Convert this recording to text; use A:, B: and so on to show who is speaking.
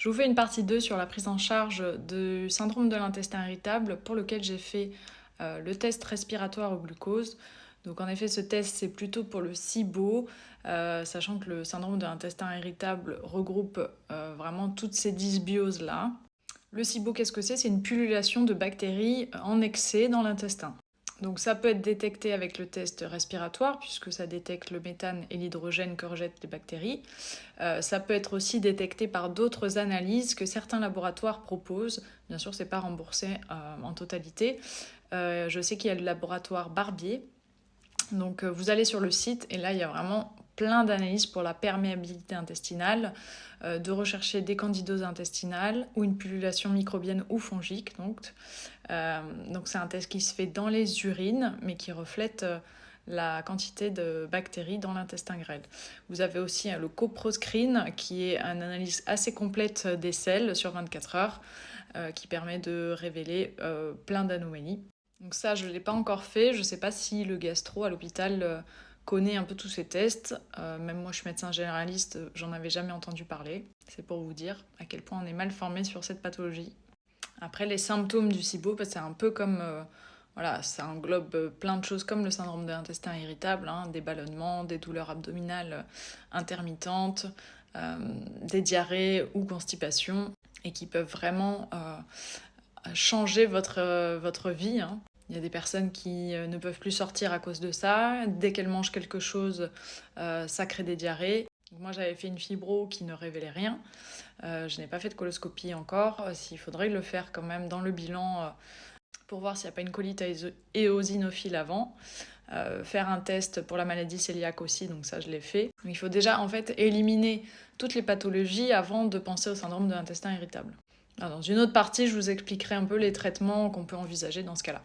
A: Je vous fais une partie 2 sur la prise en charge du syndrome de l'intestin irritable pour lequel j'ai fait le test respiratoire au glucose. Donc en effet, ce test, c'est plutôt pour le SIBO, sachant que le syndrome de l'intestin irritable regroupe vraiment toutes ces dysbioses-là. Le SIBO, qu'est-ce que c'est? C'est une pullulation de bactéries en excès dans l'intestin. Donc ça peut être détecté avec le test respiratoire, puisque ça détecte le méthane et l'hydrogène que rejettent les bactéries. Ça peut être aussi détecté par d'autres analyses que certains laboratoires proposent. Bien sûr, c'est pas remboursé en totalité. Je sais qu'il y a le laboratoire Barbier. Donc vous allez sur le site et là il y a vraiment plein d'analyses pour la perméabilité intestinale, de rechercher des candidoses intestinales ou une pullulation microbienne ou fongique. Donc c'est un test qui se fait dans les urines mais qui reflète la quantité de bactéries dans l'intestin grêle. Vous avez aussi le CoproScreen qui est une analyse assez complète des selles sur 24 heures qui permet de révéler plein d'anomalies. Donc ça, je ne l'ai pas encore fait. Je ne sais pas si le gastro à l'hôpital connaît un peu tous ces tests. Même moi, je suis médecin généraliste, j'en avais jamais entendu parler. C'est pour vous dire à quel point on est mal formé sur cette pathologie. Après, les symptômes du SIBO, c'est un peu comme... voilà, ça englobe plein de choses comme le syndrome de l'intestin irritable, hein, des ballonnements, des douleurs abdominales intermittentes, des diarrhées ou constipations, et qui peuvent vraiment changer votre vie, hein. Il y a des personnes qui ne peuvent plus sortir à cause de ça. Dès qu'elles mangent quelque chose, ça crée des diarrhées. Moi, j'avais fait une fibro qui ne révélait rien. Je n'ai pas fait de coloscopie encore. Il faudrait le faire quand même dans le bilan pour voir s'il n'y a pas une colite éosinophile avant. Faire un test pour la maladie cœliaque aussi, donc ça je l'ai fait. Il faut déjà en fait éliminer toutes les pathologies avant de penser au syndrome de l'intestin irritable. Alors, dans une autre partie, je vous expliquerai un peu les traitements qu'on peut envisager dans ce cas-là.